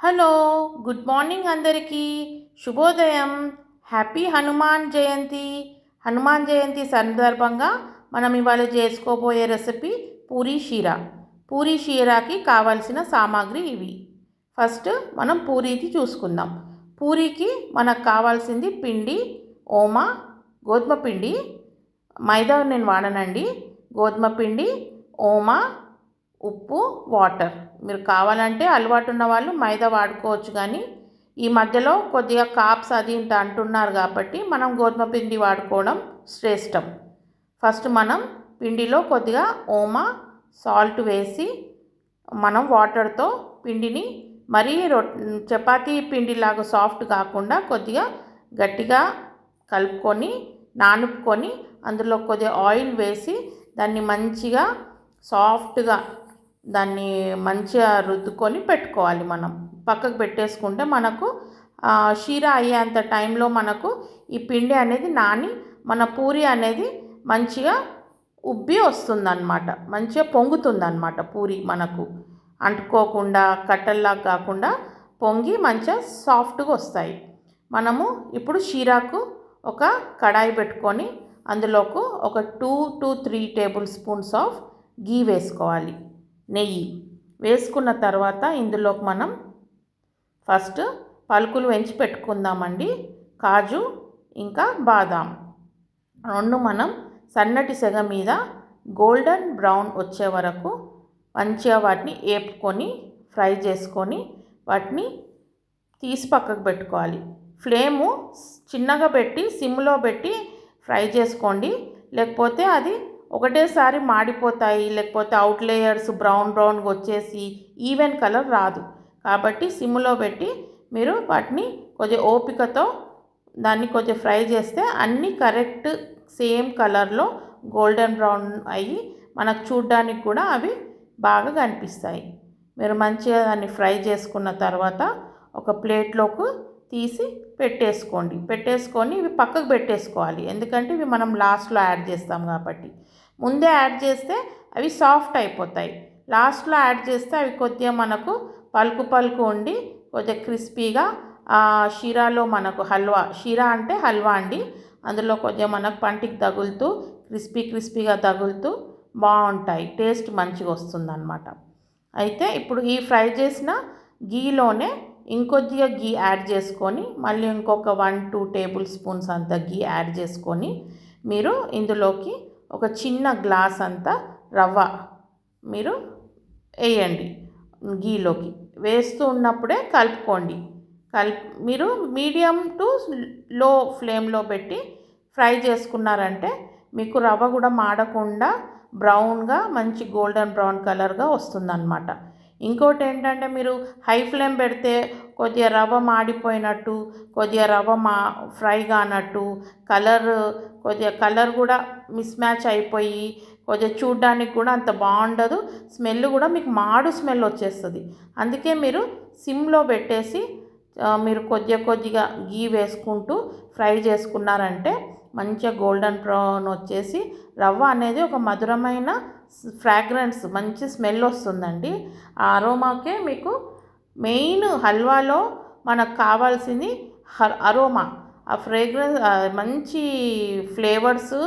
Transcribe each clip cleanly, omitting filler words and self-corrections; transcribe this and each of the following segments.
Hello, good morning అందరికీ. శుభోదయం. Happy Hanuman Jayanti సందర్భంగా మనం ఇవాళ చేసుకోబోయే రెసిపీ పూరీ షీరా. పూరీ షీరాకి కావాల్సిన సామాగ్రి ఇవి. ఫస్ట్ మనం పూరీకి చూసుకుందాం. పూరీకి మనకు కావాల్సింది పిండి, ఓమా, గోధుమ పిండి, మైదా నేను వాడనండి. గోధుమ పిండి, ఓమా, ఉప్పు, వాటర్. మీరు కావాలంటే అలవాటు ఉన్న వాళ్ళు మైదా వాడుకోవచ్చు, కానీ ఈ మధ్యలో కొద్దిగా కాప్స్ అది ఇంత అంటున్నారు కాబట్టి మనం గోధుమ పిండి వాడుకోవడం శ్రేష్టం. ఫస్ట్ మనం పిండిలో కొద్దిగా ఓమా, సాల్ట్ వేసి మనం వాటర్తో పిండిని మరీ చపాతీ పిండిలాగా సాఫ్ట్ కాకుండా కొద్దిగా గట్టిగా కలుపుకొని నానుపుకొని అందులో కొద్దిగా ఆయిల్ వేసి దాన్ని మంచిగా సాఫ్ట్గా దాన్ని మంచిగా రుద్దుకొని పెట్టుకోవాలి. మనం పక్కకు పెట్టేసుకుంటే మనకు షీరా అయ్యేంత టైంలో మనకు ఈ పిండి అనేది నాని మన పూరి అనేది మంచిగా ఉబ్బి వస్తుందన్నమాట, మంచిగా పొంగుతుందన్నమాట. పూరి మనకు అంటుకోకుండా కట్టల్లాగా కాకుండా పొంగి మంచిగా సాఫ్ట్గా వస్తాయి. మనము ఇప్పుడు షీరాకు ఒక కడాయి పెట్టుకొని అందులోకి ఒక 2 to 3 టేబుల్ స్పూన్స్ ఆఫ్ గీ వేసుకోవాలి. నెయ్యి వేసుకున్న తర్వాత ఇందులోకి మనం ఫస్ట్ పలుకులు వెంచి పెట్టుకుందామండి. కాజు ఇంకా బాదాం రెండు మనం సన్నటి సెగ మీద గోల్డెన్ బ్రౌన్ వచ్చే వరకు మంచిగా వాటిని వేపుకొని ఫ్రై చేసుకొని వాటిని తీసి పక్కకు పెట్టుకోవాలి. ఫ్లేము చిన్నగా పెట్టి సిమ్లో పెట్టి ఫ్రై చేసుకోండి, లేకపోతే అది ఒకటేసారి మాడిపోతాయి, లేకపోతే అవుట్ లేయర్స్ బ్రౌన్గా వచ్చేసి ఈవెన్ కలర్ రాదు. కాబట్టి సిమ్లో పెట్టి మీరు వాటిని కొద్దిగా ఓపికతో దాన్ని కొద్దిగా ఫ్రై చేస్తే అన్నీ కరెక్ట్ సేమ్ కలర్లో గోల్డెన్ బ్రౌన్ అయ్యి మనకు చూడ్డానికి కూడా అవి బాగా కనిపిస్తాయి. మీరు మంచిగా దాన్ని ఫ్రై చేసుకున్న తర్వాత ఒక ప్లేట్లోకి తీసి పెట్టేసుకొని ఇవి పక్కకు పెట్టేసుకోవాలి. ఎందుకంటే ఇవి మనం లాస్ట్లో యాడ్ చేస్తాం కాబట్టి. ముందే యాడ్ చేస్తే అవి సాఫ్ట్ అయిపోతాయి. లాస్ట్లో యాడ్ చేస్తే అవి కొద్దిగా మనకు పలుకు ఉండి కొద్దిగా క్రిస్పీగా షీరాలో మనకు షీరా అంటే హల్వా అండి. అందులో కొద్దిగా మనకు పంటికి తగులుతూ క్రిస్పీగా తగులుతూ బాగుంటాయి, టేస్ట్ మంచిగా వస్తుందన్నమాట. అయితే ఇప్పుడు ఈ ఫ్రై చేసిన గీలోనే ఇంకొద్దిగా గీ యాడ్ చేసుకొని మళ్ళీ ఇంకొక 1-2 టేబుల్ స్పూన్స్ అంత గీ యాడ్ చేసుకొని మీరు ఇందులోకి ఒక చిన్న గ్లాస్ అంతా రవ్వ మీరు వేయండి. గీలోకి వేస్తూ ఉన్నప్పుడే కలుపుకోండి. మీరు మీడియం టు లో ఫ్లేమ్లో పెట్టి ఫ్రై చేసుకున్నారంటే మీకు రవ్వ కూడా మాడకుండా బ్రౌన్గా మంచి గోల్డెన్ బ్రౌన్ కలర్గా వస్తుందన్నమాట. ఇంకోటి ఏంటంటే మీరు హై ఫ్లేమ్ పెడితే కొద్దిగా రవ్వ మాడిపోయినట్టు, కొద్దిగా రవ్వ ఫ్రై కానట్టు, కలర్ కూడా మిస్ మ్యాచ్ అయిపోయి కొద్దిగా చూడ్డానికి కూడా అంత బాగుండదు. స్మెల్ కూడా మీకు మాడు స్మెల్ వచ్చేస్తుంది. అందుకే మీరు సిమ్లో పెట్టేసి మీరు కొద్దిగా గీ వేసుకుంటూ ఫ్రై చేసుకున్నారంటే మంచిగా గోల్డెన్ బ్రౌన్ వచ్చేసి రవ్వ అనేది ఒక మధురమైన ఫ్రాగ్రెన్స్ మంచి స్మెల్ వస్తుందండి. ఆ అరోమాకే మీకు మెయిన్ హల్వాలో మనకు కావాల్సింది అరోమా, ఆ ఫ్రేగ్రెన్స్, మంచి ఫ్లేవర్స్,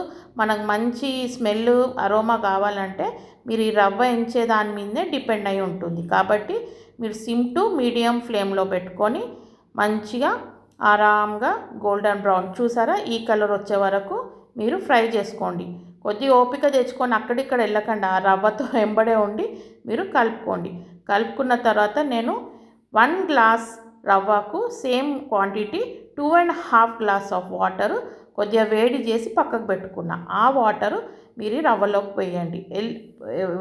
మనకు మంచి స్మెల్ అరోమా కావాలంటే మీరు ఈ రవ్వ ఎంచే దాని మీదే డిపెండ్ అయి ఉంటుంది. కాబట్టి మీరు సిమ్ టు మీడియం ఫ్లేమ్లో పెట్టుకొని మంచిగా ఆరాంగా గోల్డెన్ బ్రౌన్ చూసారా ఈ కలర్ వచ్చే వరకు మీరు ఫ్రై చేసుకోండి. కొద్దిగా ఓపిక తెచ్చుకొని అక్కడిక్కడ వెళ్ళకుండా ఆ రవ్వతో వెంబడే ఉండి మీరు కలుపుకున్న తర్వాత నేను 1 గ్లాస్ రవ్వకు same quantity 2.5 glass of water కొద్దిగా వేడి చేసి పక్కకు పెట్టుకున్న ఆ వాటర్ మీరు రవ్వలోకి వేయండి.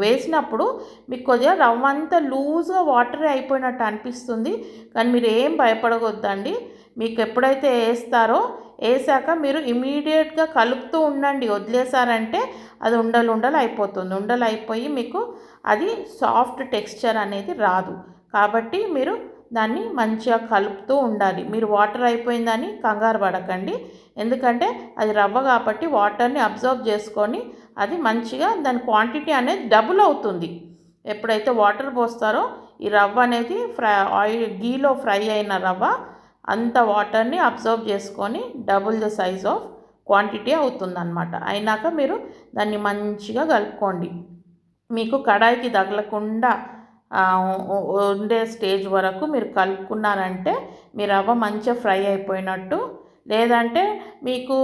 వేసినప్పుడు మీకు కొద్దిగా రవ్వ అంతా లూజ్గా వాటర్ అయిపోయినట్టు అనిపిస్తుంది, కానీ మీరు ఏం భయపడవద్దండి. మీకు ఎప్పుడైతే వేసాక మీరు ఇమీడియట్గా కలుపుతూ ఉండండి. వదిలేసారంటే అది ఉండలు అయిపోయి మీకు అది సాఫ్ట్ టెక్స్చర్ అనేది రాదు. కాబట్టి మీరు దాన్ని మంచిగా కలుపుతూ ఉండాలి. మీరు వాటర్ అయిపోయిందని కంగారు పడకండి, ఎందుకంటే అది రవ్వ కాబట్టి వాటర్ని అబ్జర్వ్ చేసుకొని అది మంచిగా దాని క్వాంటిటీ అనేది డబుల్ అవుతుంది. ఎప్పుడైతే వాటర్ పోస్తారో ఈ రవ్వ అనేది గీలో ఫ్రై అయిన రవ్వ అంత వాటర్ని అబ్జర్వ్ చేసుకొని double the size of quantity అవుతుందన్నమాట. అయినాక మీరు దాన్ని మంచిగా కలుపుకోండి. మీకు కడాయికి తగలకుండా ఉండే స్టేజ్ వరకు మీరు కలుపుకున్నారంటే మీ రవ్వ మంచిగా ఫ్రై అయిపోయినట్టు. లేదంటే మీకు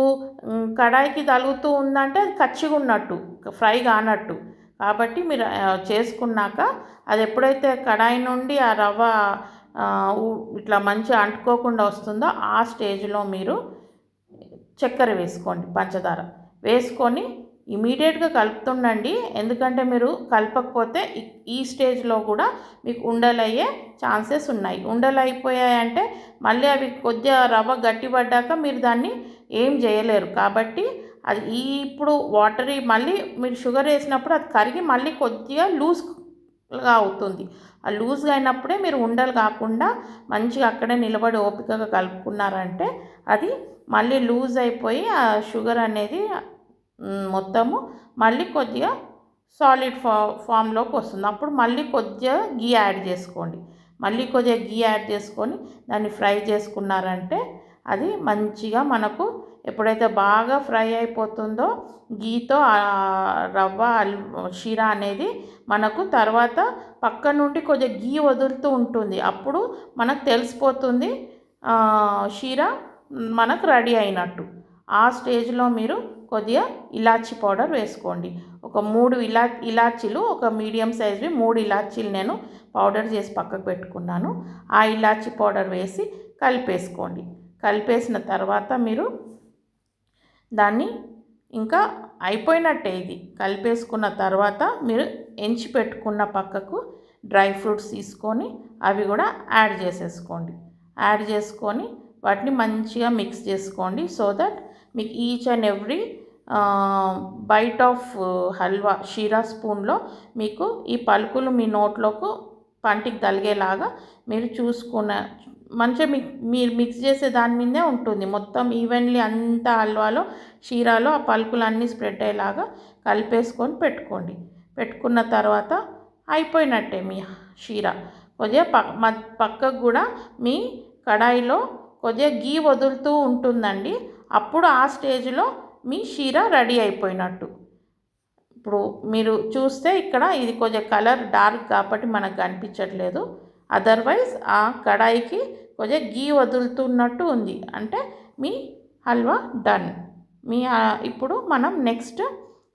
కడాయికి తగులుతూ ఉందంటే అది కచ్చిగా ఉన్నట్టు, ఫ్రై కానట్టు. కాబట్టి మీరు చేసుకున్నాక అది ఎప్పుడైతే కడాయి నుండి ఆ రవ్వ ఇట్లా మంచిగా అంటుకోకుండా వస్తుందో ఆ స్టేజ్లో మీరు చక్కెర వేసుకోండి, పంచదార వేసుకొని ఇమీడియట్గా కలుపుతుండండి. ఎందుకంటే మీరు కలపకపోతే ఈ స్టేజ్లో కూడా మీకు ఉండలు అయ్యే ఛాన్సెస్ ఉన్నాయి. ఉండలు అయిపోయాయంటే మళ్ళీ అవి కొద్దిగా రవ్వ గట్టిపడ్డాక మీరు దాన్ని ఏం చేయలేరు. కాబట్టి అది ఇప్పుడు వాటరీ మళ్ళీ మీరు షుగర్ వేసినప్పుడు అది కరిగి మళ్ళీ కొద్దిగా లూజ్గా అవుతుంది. ఆ లూజ్గా అయినప్పుడే మీరు ఉండలు కాకుండా మంచిగా అక్కడే నిలబడి ఓపికగా కలుపుకున్నారంటే అది మళ్ళీ లూజ్ అయిపోయి ఆ షుగర్ అనేది మొత్తము మళ్ళీ కొద్దిగా సాలిడ్ ఫామ్లోకి వస్తుంది. అప్పుడు మళ్ళీ కొద్దిగా గీ యాడ్ చేసుకోండి. మళ్ళీ కొద్దిగా గీ యాడ్ చేసుకొని దాన్ని ఫ్రై చేసుకున్నారంటే అది మంచిగా మనకు ఎప్పుడైతే బాగా ఫ్రై అయిపోతుందో గీతో రవ్వ షీరా అనేది మనకు తర్వాత పక్క నుండి కొద్దిగా గీ వదులుతూ ఉంటుంది. అప్పుడు మనకు తెలిసిపోతుంది షీరా మనకు రెడీ అయినట్టు. ఆ స్టేజ్లో మీరు కొద్దిగా ఇలాచీ పౌడర్ వేసుకోండి. ఒక 3 ఇలాచీలు, ఒక మీడియం సైజ్వి 3 ఇలాచీలు నేను పౌడర్ చేసి పక్కకు పెట్టుకున్నాను. ఆ ఇలాచీ పౌడర్ వేసి కలిపేసుకోండి. కలిపేసిన తర్వాత మీరు దాన్ని ఇంకా అయిపోయినట్టే. ఇది కలిపేసుకున్న తర్వాత మీరు ఎంచి పెట్టుకున్న పక్కకు డ్రై ఫ్రూట్స్ తీసుకొని అవి కూడా యాడ్ చేసేసుకోండి. యాడ్ చేసుకొని వాటిని మంచిగా మిక్స్ చేసుకోండి. సో దట్ మీకు each and every bite of halwa sheera స్పూన్లో మీకు ఈ పలుకులు మీ నోట్లోకి పంటికి తలిగేలాగా మీరు చూసుకున్న మంచిగా మీరు మిక్స్ చేసే దాని మీదే ఉంటుంది. మొత్తం ఈవెన్లీ అంతా హల్వాలో షీరాలో ఆ పలుకులన్నీ స్ప్రెడ్ అయ్యేలాగా కలిపేసుకొని పెట్టుకోండి. పెట్టుకున్న తర్వాత అయిపోయినట్టే మీ షీరా. కొద్దిగా పక్కకు కూడా మీ కడాయిలో కొద్దిగా గీ వదులుతూ ఉంటుందండి. అప్పుడు ఆ స్టేజ్లో మీ షీరా రెడీ అయిపోయినట్టు. ఇప్పుడు మీరు చూస్తే ఇక్కడ ఇది కొద్దిగా కలర్ డార్క్ కాబట్టి మనకు కనిపించట్లేదు. అదర్వైజ్ ఆ కడాయికి కొద్దిగా గీ వదులుతున్నట్టు ఉంది. అంటే మీ హల్వా డన్. ఇప్పుడు మనం నెక్స్ట్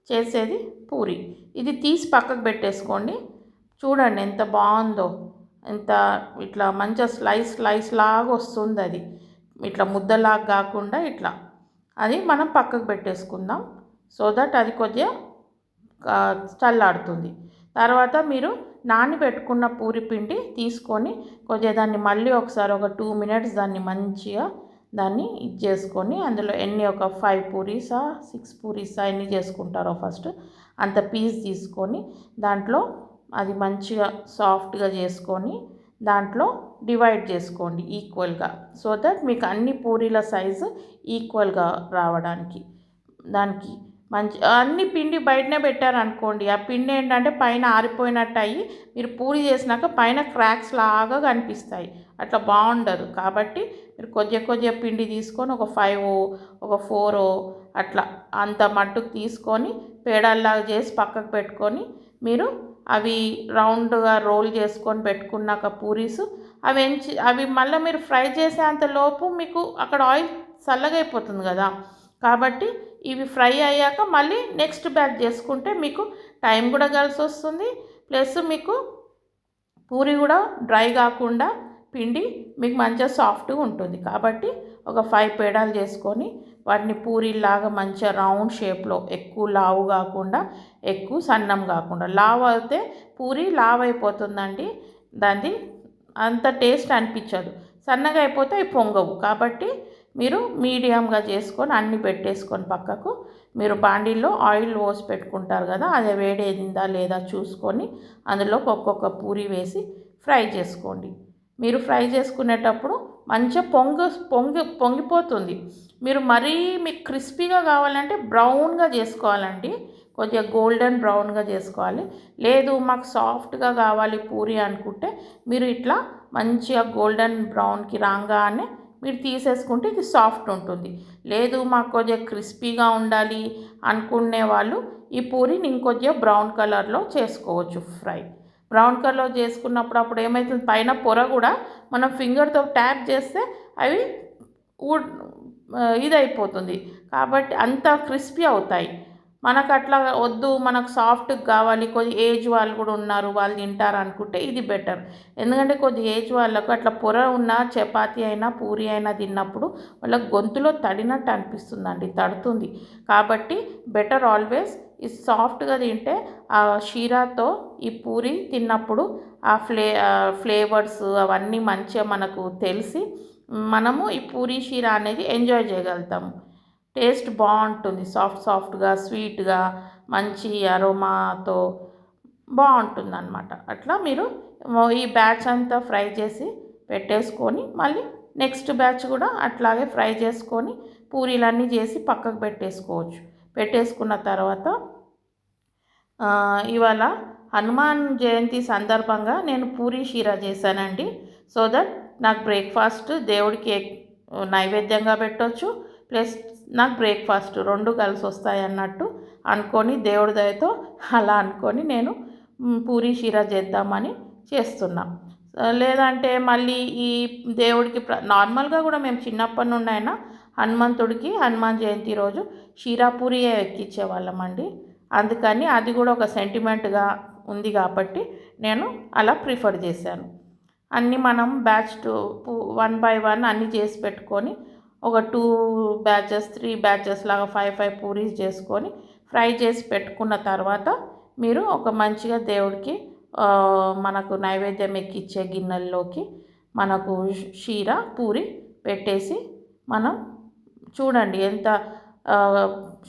చేసేది పూరి. ఇది తీసి పక్కకు పెట్టేసుకోండి. చూడండి ఎంత బాగుందో. ఎంత ఇట్లా మంచిగా స్లైస్ లాగా వస్తుంది. అది ఇట్లా ముద్దలాగా కాకుండా ఇట్లా అది మనం పక్కకు పెట్టేసుకుందాం. సో దట్ అది కొద్దిగా చల్లారుతుంది. తర్వాత మీరు నానబెట్టుకున్న పూరి పిండి తీసుకొని కొద్దిగా దాన్ని మళ్ళీ ఒకసారి ఒక 2 minutes దాన్ని మంచిగా దాన్ని ఇది చేసుకొని అందులో ఒక 5 పూరీసా 6 పూరీసా ఎన్ని చేసుకుంటారో ఫస్ట్ అంత పీస్ తీసుకొని దాంట్లో అది మంచిగా సాఫ్ట్గా చేసుకొని దాంట్లో డివైడ్ చేసుకోండి ఈక్వల్గా. సో దట్ మీకు అన్ని పూరీల సైజు ఈక్వల్గా రావడానికి. దానికి అన్ని పిండి బయటనే పెట్టారనుకోండి, ఆ పిండి ఏంటంటే పైన ఆరిపోయినట్టు అయ్యి మీరు పూరి చేసినాక పైన క్రాక్స్ లాగా కనిపిస్తాయి. అట్లా బాగుండదు. కాబట్టి మీరు కొద్దిగా పిండి తీసుకొని ఒక 5 ఒక 4 అట్లా అంత మట్టుకు తీసుకొని పేడల్లాగా చేసి పక్కకు పెట్టుకొని మీరు అవి రౌండ్గా రోల్ చేసుకొని పెట్టుకున్నాక పూరీస్ అవి మళ్ళీ మీరు ఫ్రై చేసేంత లోపు మీకు అక్కడ ఆయిల్ చల్లగా అయిపోతుంది కదా. కాబట్టి ఇవి ఫ్రై అయ్యాక మళ్ళీ నెక్స్ట్ బ్యాచ్ చేసుకుంటే మీకు టైం కూడా కలిసి వస్తుంది. ప్లస్ మీకు పూరి కూడా డ్రై కాకుండా పిండి మీకు మంచిగా సాఫ్ట్గా ఉంటుంది. కాబట్టి ఒక 5 పేడాలు చేసుకొని వాటిని పూరీలాగా మంచిగా రౌండ్ షేప్లో, ఎక్కువ లావు కాకుండా ఎక్కువ సన్నం కాకుండా. లావు అయితే పూరి లావు అయిపోతుందండి, దాన్ని అంత టేస్ట్ అనిపించదు. సన్నగా అయిపోతే అవి పొంగవు. కాబట్టి మీరు మీడియంగా చేసుకొని అన్నీ పెట్టేసుకొని పక్కకు మీరు బాండీలో ఆయిల్ పోసి పెట్టుకుంటారు కదా, అది వేడేదిందా లేదా చూసుకొని అందులో ఒక్కొక్క పూరి వేసి ఫ్రై చేసుకోండి. మీరు ఫ్రై చేసుకునేటప్పుడు మంచిగా పొంగిపోతుంది. మీరు మరీ మీకు క్రిస్పీగా కావాలంటే బ్రౌన్గా చేసుకోవాలండి. కొద్దిగా గోల్డెన్ బ్రౌన్గా చేసుకోవాలి. లేదు మాకు సాఫ్ట్గా కావాలి పూరి అనుకుంటే మీరు ఇట్లా మంచిగా గోల్డెన్ బ్రౌన్కి రాగానే మీరు తీసేసుకుంటే ఇది సాఫ్ట్ ఉంటుంది. లేదు మాకు కొద్దిగా క్రిస్పీగా ఉండాలి అనుకునే వాళ్ళు ఈ పూరిని ఇంకొద్దిగా బ్రౌన్ కలర్లో చేసుకోవచ్చు ఫ్రై. బ్రౌన్ కలర్ చేసుకున్నప్పుడు అప్పుడు ఏమవుతుంది, పైన పొర కూడా మనం ఫింగర్తో ట్యాప్ చేస్తే అవి ఇదైపోతుంది. కాబట్టి అంత క్రిస్పీ అవుతాయి. మనకు అట్లా వద్దు, మనకు సాఫ్ట్గా కావాలి, కొద్ది ఏజ్ వాళ్ళు కూడా ఉన్నారు, వాళ్ళు తింటారు అనుకుంటే ఇది బెటర్. ఎందుకంటే కొద్ది ఏజ్ వాళ్ళకు అట్లా పొర ఉన్న చపాతీ అయినా పూరి అయినా తిన్నప్పుడు వాళ్ళకి గొంతులో తడినట్టు అనిపిస్తుందండి, తడుతుంది. కాబట్టి బెటర్ ఆల్వేస్ ఈ సాఫ్ట్గా తింటే ఆ షీరాతో ఈ పూరి తిన్నప్పుడు ఆ ఫ్లేవర్స్ అవన్నీ మంచిగా మనకు తెలిసి మనము ఈ పూరి షీరా అనేది ఎంజాయ్ చేయగలుగుతాము. టేస్ట్ బాగుంటుంది, సాఫ్ట్గా స్వీట్గా మంచి అరోమాతో బాగుంటుంది అన్నమాట. అట్లా మీరు ఈ బ్యాచ్ అంతా ఫ్రై చేసి పెట్టేసుకొని మళ్ళీ నెక్స్ట్ బ్యాచ్ కూడా అట్లాగే ఫ్రై చేసుకొని పూరీలన్నీ చేసి పక్కకు పెట్టేసుకోవచ్చు. పెట్టేసుకున్న తర్వాత ఇవాళ హనుమాన్ జయంతి సందర్భంగా నేను పూరీ షీరా చేశానండి. సో దట్ నాకు బ్రేక్ఫాస్ట్ దేవుడికి నైవేద్యంగా పెట్టవచ్చు, ప్లస్ నాకు బ్రేక్ఫాస్ట్ రెండు కలిసి వస్తాయి అన్నట్టు అనుకొని దేవుడి దయతో అలా అనుకొని నేను పూరీ షీరా చేద్దామని చేస్తున్నా. లేదంటే మళ్ళీ ఈ దేవుడికి నార్మల్గా కూడా మేము చిన్నప్పటి నుండి అయినా హనుమంతుడికి హనుమాన్ జయంతి రోజు షీరా పూరియే ఎక్కించేవాళ్ళమండి. అందుకని అది కూడా ఒక సెంటిమెంట్గా ఉంది కాబట్టి నేను అలా ప్రిఫర్ చేశాను. అన్నీ మనం బ్యాచ్ 1 by 1 అన్నీ చేసి పెట్టుకొని ఒక 2 బ్యాచెస్ 3 బ్యాచెస్ లాగా 5 పూరీస్ చేసుకొని ఫ్రై చేసి పెట్టుకున్న తర్వాత మీరు ఒక మంచిగా దేవుడికి మనకు నైవేద్యం ఎక్కిచ్చే గిన్నెల్లోకి మనకు షీరా పూరి పెట్టేసి మనం చూడండి ఎంత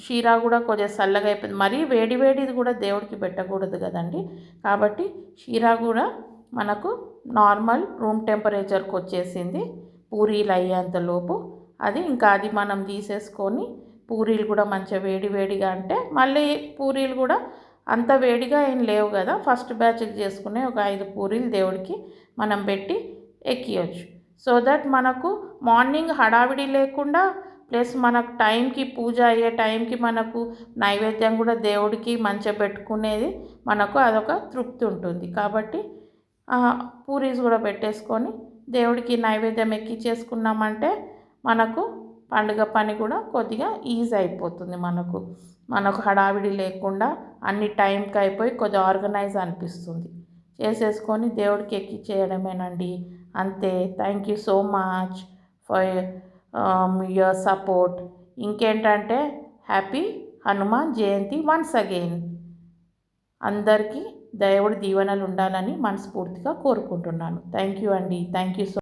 షీరా కూడా కొద్దిగా చల్లగా అయిపోయింది. మరీ వేడిది కూడా దేవుడికి పెట్టకూడదు కదండి. కాబట్టి షీరా కూడా మనకు నార్మల్ రూమ్ టెంపరేచర్కి వచ్చేసింది పూరీలు అయ్యేంతలోపు. అది ఇంకా అది మనం తీసేసుకొని పూరీలు కూడా మంచిగా వేడిగా అంటే మళ్ళీ పూరీలు కూడా అంత వేడిగా ఏం లేవు కదా. ఫస్ట్ బ్యాచ్కి చేసుకునే ఒక 5 పూరీలు దేవుడికి మనం పెట్టి ఎక్కియచ్చు. సో దట్ మనకు మార్నింగ్ హడావిడి లేకుండా ప్లస్ మనకు టైంకి పూజ అయ్యే టైంకి మనకు నైవేద్యం కూడా దేవుడికి మంచిగా పెట్టుకునేది మనకు అదొక తృప్తి ఉంటుంది. కాబట్టి పూరీస్ కూడా పెట్టేసుకొని దేవుడికి నైవేద్యం ఎక్కించేసుకున్నామంటే మనకు పండుగ పని కూడా కొద్దిగా ఈజీ అయిపోతుంది. మనకు హడావిడి లేకుండా అన్ని టైంకి అయిపోయి కొద్దిగా ఆర్గనైజ్ అనిపిస్తుంది. చేసేసుకొని దేవుడికి ఎక్కించేయడమేనండి, అంతే. Thank you so much for your support. ఇంకేంటంటే happy Hanuman Jayanti once again. అందరికీ దేవుడి దీవెనలు ఉండాలని మనస్ఫూర్తిగా కోరుకుంటున్నాను. థ్యాంక్ యూ అండి. Thank you so